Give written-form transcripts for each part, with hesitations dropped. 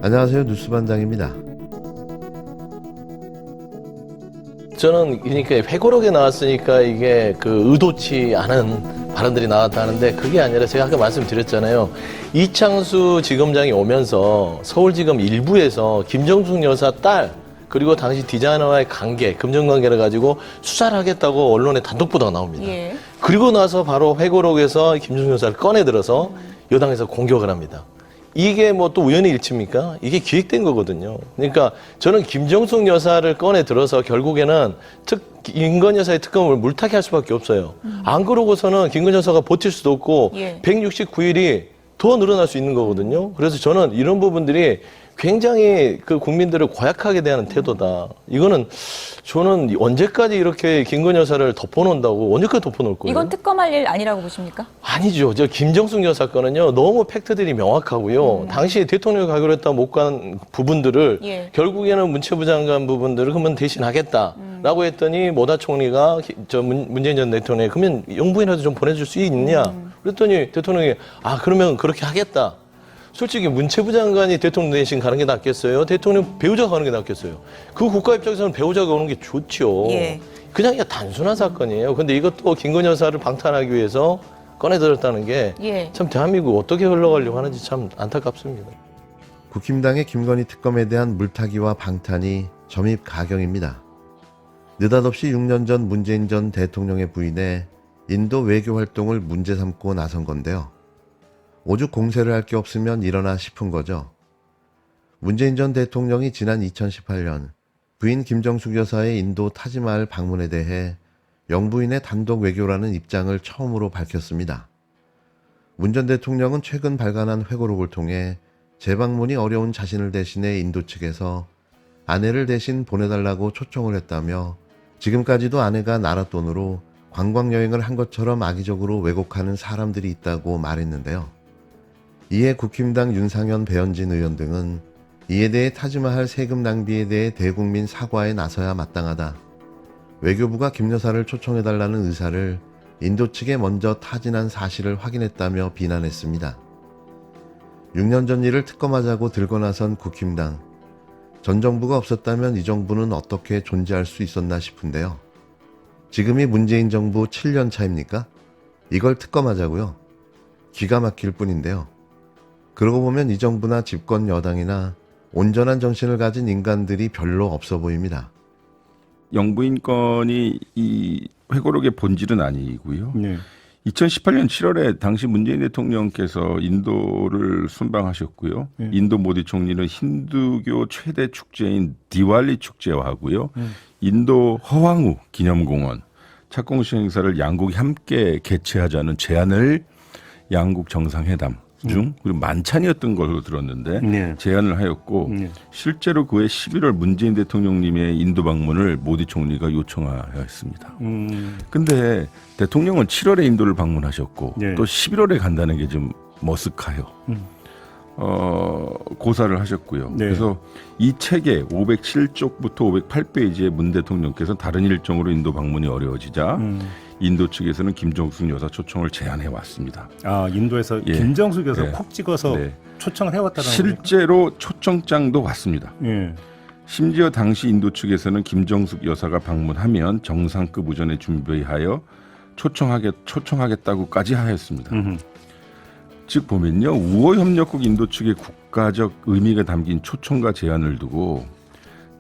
안녕하세요. 뉴스반장입니다. 저는 그러니까 회고록에 나왔으니까 이게 그 의도치 않은 발언들이 나왔다는데 그게 아니라 제가 아까 말씀드렸잖아요. 이창수 지검장이 오면서 서울지검 일부에서 김정숙 여사 딸 그리고 당시 디자이너와의 관계, 금전관계를 가지고 수사를 하겠다고 언론에 단독 보도가 나옵니다. 예. 그리고 나서 바로 회고록에서 김정숙 여사를 꺼내들어서 여당에서 공격을 합니다. 이게 뭐 또 우연의 일치입니까? 이게 기획된 거거든요. 그러니까 저는 김정숙 여사를 꺼내 들어서 결국에는 김건희 여사의 특검을 물타기 할 수밖에 없어요. 안 그러고서는 김건희 여사가 버틸 수도 없고 예. 169일이 더 늘어날 수 있는 거거든요. 그래서 저는 이런 부분들이 굉장히 그 국민들을 고약하게 대하는 태도다. 이거는 저는 언제까지 이렇게 김건희 여사를 덮어놓는다고 언제까지 덮어놓을 거예요? 이건 특검할 일 아니라고 보십니까? 아니죠. 저 김정숙 여사 건은요 너무 팩트들이 명확하고요. 당시 대통령이 가기로 했다 못 간 부분들을 예. 결국에는 문체부 장관 부분들을 그러면 대신하겠다라고 했더니 모다 총리가 문재인 전 대통령이 그러면 영부인이라도 좀 보내줄 수 있느냐? 그랬더니 대통령이 그러면 그렇게 하겠다. 솔직히 문체부 장관이 대통령 대신 가는 게 낫겠어요? 대통령 배우자가 가는 게 낫겠어요? 그 국가 입장에서는 배우자가 오는 게 좋죠. 예. 그냥 단순한 사건이에요. 근데 이것도 김건희 여사를 방탄하기 위해서 꺼내들었다는 게 참 예. 대한민국 어떻게 흘러가려고 하는지 참 안타깝습니다. 국힘당의 김건희 특검에 대한 물타기와 방탄이 점입 가경입니다. 느닷없이 6년 전 문재인 전 대통령의 부인에 인도 외교 활동을 문제 삼고 나선 건데요. 오죽 공세를 할 게 없으면 일어나 싶은 거죠. 문재인 전 대통령이 지난 2018년 부인 김정숙 여사의 인도 타지마할 방문에 대해 영부인의 단독 외교라는 입장을 처음으로 밝혔습니다. 문 전 대통령은 최근 발간한 회고록을 통해 재방문이 어려운 자신을 대신해 인도 측에서 아내를 대신 보내달라고 초청을 했다며 지금까지도 아내가 나라 돈으로 관광여행을 한 것처럼 악의적으로 왜곡하는 사람들이 있다고 말했는데요. 이에 국힘당 윤상현, 배현진 의원 등은 이에 대해 타지마할 세금 낭비에 대해 대국민 사과에 나서야 마땅하다. 외교부가 김 여사를 초청해달라는 의사를 인도 측에 먼저 타진한 사실을 확인했다며 비난했습니다. 6년 전 일을 특검하자고 들고 나선 국힘당. 전 정부가 없었다면 이 정부는 어떻게 존재할 수 있었나 싶은데요. 지금이 문재인 정부 7년 차입니까? 이걸 특검하자고요? 기가 막힐 뿐인데요. 그러고 보면 이 정부나 집권 여당이나 온전한 정신을 가진 인간들이 별로 없어 보입니다. 영부인 건이 이 회고록의 본질은 아니고요. 2018년 7월에 당시 문재인 대통령께서 인도를 순방하셨고요. 인도 모디 총리는 힌두교 최대 축제인 디왈리 축제와 하고요. 인도 허황우 기념공원 착공식 행사를 양국이 함께 개최하자는 제안을 양국 정상회담 중 그리고 만찬이었던 걸로 들었는데 제안을 하였고 실제로 그해 11월 문재인 대통령님의 인도 방문을 모디 총리가 요청하였습니다. 근데 대통령은 7월에 인도를 방문하셨고 또 11월에 간다는 게 좀 머쓱해요. 고사를 하셨고요. 그래서 이 책의 507쪽부터 508페이지에 문 대통령께서 다른 일정으로 인도 방문이 어려워지자 인도 측에서는 김정숙 여사 초청을 제안해 왔습니다. 인도에서 김정숙 여사 콕 찍어서 초청을 해왔다는 실제로 초청장도 왔습니다. 심지어 당시 인도 측에서는 김정숙 여사가 방문하면 정상급 우전에 준비하여 초청하겠다고까지 하였습니다. 즉 보면요, 우호협력국 인도 측의 국가적 의미가 담긴 초청과 제안을 두고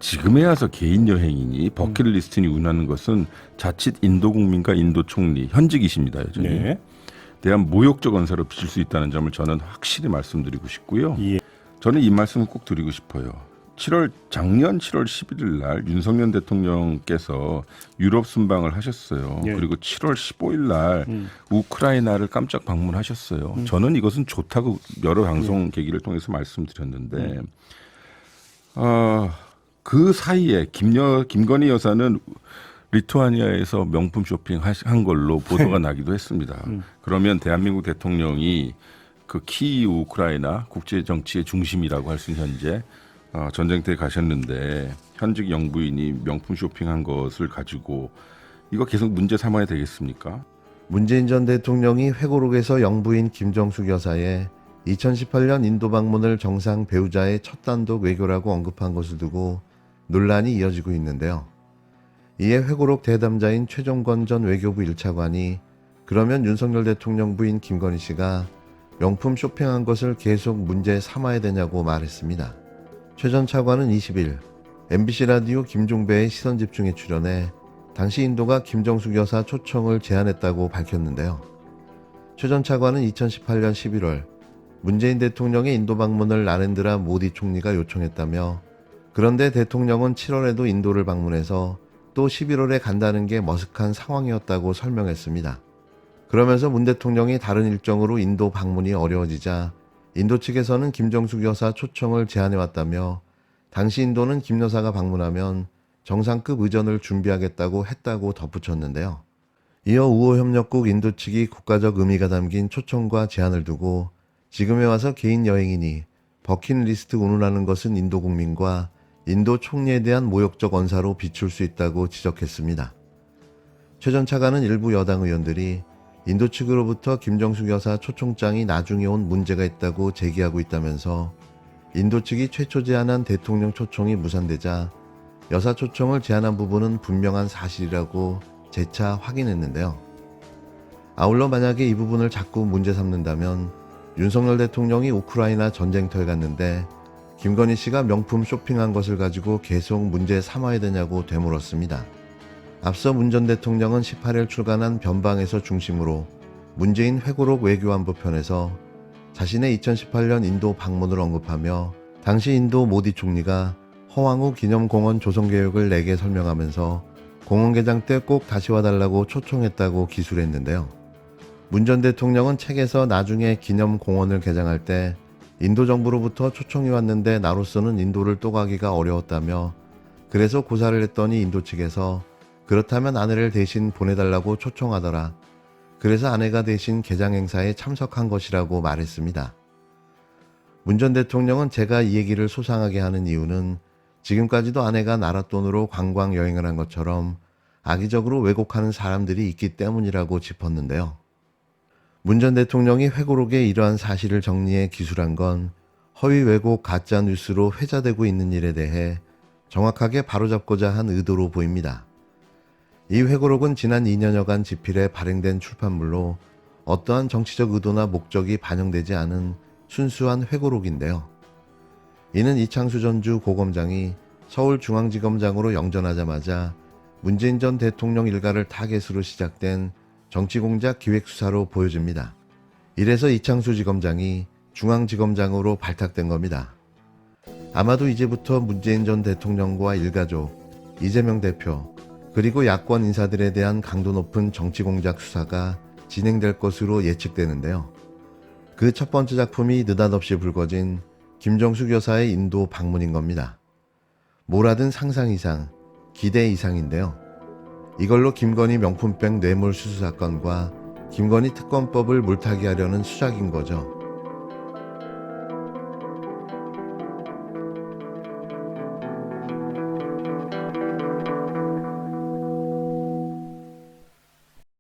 지금에 와서 개인 여행이니 버킷리스트니 운하는 것은 자칫 인도 국민과 인도 총리 현직이십니다. 여전히 대한 모욕적 언사로 비칠 수 있다는 점을 저는 확실히 말씀드리고 싶고요. 저는 이 말씀을 꼭 드리고 싶어요. 작년 7월 11일 날 윤석열 대통령께서 유럽 순방을 하셨어요. 그리고 7월 15일 날 우크라이나를 깜짝 방문하셨어요. 저는 이것은 좋다고 여러 방송 계기를 통해서 말씀드렸는데 그 사이에 김건희 여사는 리투아니아에서 명품 쇼핑한 걸로 보도가 나기도 했습니다. 그러면 대한민국 대통령이 그 키이우 우크라이나 국제 정치의 중심이라고 할 수 있는 현재 전쟁터에 가셨는데 현직 영부인이 명품 쇼핑한 것을 가지고 이거 계속 문제 삼아야 되겠습니까? 문재인 전 대통령이 회고록에서 영부인 김정숙 여사의 2018년 인도 방문을 정상 배우자의 첫 단독 외교라고 언급한 것을 두고 논란이 이어지고 있는데요. 이에 회고록 대담자인 최종건 전 외교부 1차관이 그러면 윤석열 대통령 부인 김건희 씨가 명품 쇼핑한 것을 계속 문제 삼아야 되냐고 말했습니다. 최 전 차관은 20일 MBC 라디오 김종배의 시선집중에 출연해 당시 인도가 김정숙 여사 초청을 제안했다고 밝혔는데요. 최 전 차관은 2018년 11월 문재인 대통령의 인도 방문을 나렌드라 모디 총리가 요청했다며 그런데 대통령은 7월에도 인도를 방문해서 또 11월에 간다는 게 머쓱한 상황이었다고 설명했습니다. 그러면서 문 대통령이 다른 일정으로 인도 방문이 어려워지자 인도 측에서는 김정숙 여사 초청을 제안해왔다며 당시 인도는 김 여사가 방문하면 정상급 의전을 준비하겠다고 했다고 덧붙였는데요. 이어 우호협력국 인도 측이 국가적 의미가 담긴 초청과 제안을 두고 지금에 와서 개인 여행이니 버킷리스트 운운하는 것은 인도 국민과 인도 총리에 대한 모욕적 언사로 비출 수 있다고 지적했습니다. 최 전 차관은 일부 여당 의원들이 인도 측으로부터 김정숙 여사 초청장이 나중에 온 문제가 있다고 제기하고 있다면서 인도 측이 최초 제안한 대통령 초청이 무산되자 여사 초청을 제안한 부분은 분명한 사실이라고 재차 확인했는데요. 아울러 만약에 이 부분을 자꾸 문제 삼는다면 윤석열 대통령이 우크라이나 전쟁터에 갔는데 김건희 씨가 명품 쇼핑한 것을 가지고 계속 문제 삼아야 되냐고 되물었습니다. 앞서 문 전 대통령은 18일 출간한 변방에서 중심으로 문재인 회고록 외교안보 편에서 자신의 2018년 인도 방문을 언급하며 당시 인도 모디 총리가 허황우 기념공원 조성 계획을 내게 설명하면서 공원 개장 때 꼭 다시 와달라고 초청했다고 기술했는데요. 문 전 대통령은 책에서 나중에 기념공원을 개장할 때 인도 정부로부터 초청이 왔는데 나로서는 인도를 또 가기가 어려웠다며 그래서 고사를 했더니 인도 측에서 그렇다면 아내를 대신 보내달라고 초청하더라. 그래서 아내가 대신 개장 행사에 참석한 것이라고 말했습니다. 문 전 대통령은 제가 이 얘기를 소상하게 하는 이유는 지금까지도 아내가 나라 돈으로 관광 여행을 한 것처럼 악의적으로 왜곡하는 사람들이 있기 때문이라고 짚었는데요. 문 전 대통령이 회고록에 이러한 사실을 정리해 기술한 건 허위 왜곡 가짜 뉴스로 회자되고 있는 일에 대해 정확하게 바로잡고자 한 의도로 보입니다. 이 회고록은 지난 2년여간 집필해 발행된 출판물로 어떠한 정치적 의도나 목적이 반영되지 않은 순수한 회고록인데요. 이는 이창수 전주 고검장이 서울중앙지검장으로 영전하자마자 문재인 전 대통령 일가를 타겟으로 시작된 정치공작 기획수사로 보여집니다. 이래서 이창수 지검장이 중앙지검장으로 발탁된 겁니다. 아마도 이제부터 문재인 전 대통령과 일가족, 이재명 대표, 그리고 야권 인사들에 대한 강도 높은 정치공작 수사가 진행될 것으로 예측되는데요. 그 첫 번째 작품이 느닷없이 불거진 김정숙 여사의 인도 방문인 겁니다. 뭐라든 상상 이상, 기대 이상인데요. 이걸로 김건희 명품백 뇌물 수수 사건과 김건희 특검법을 물타기하려는 수작인 거죠.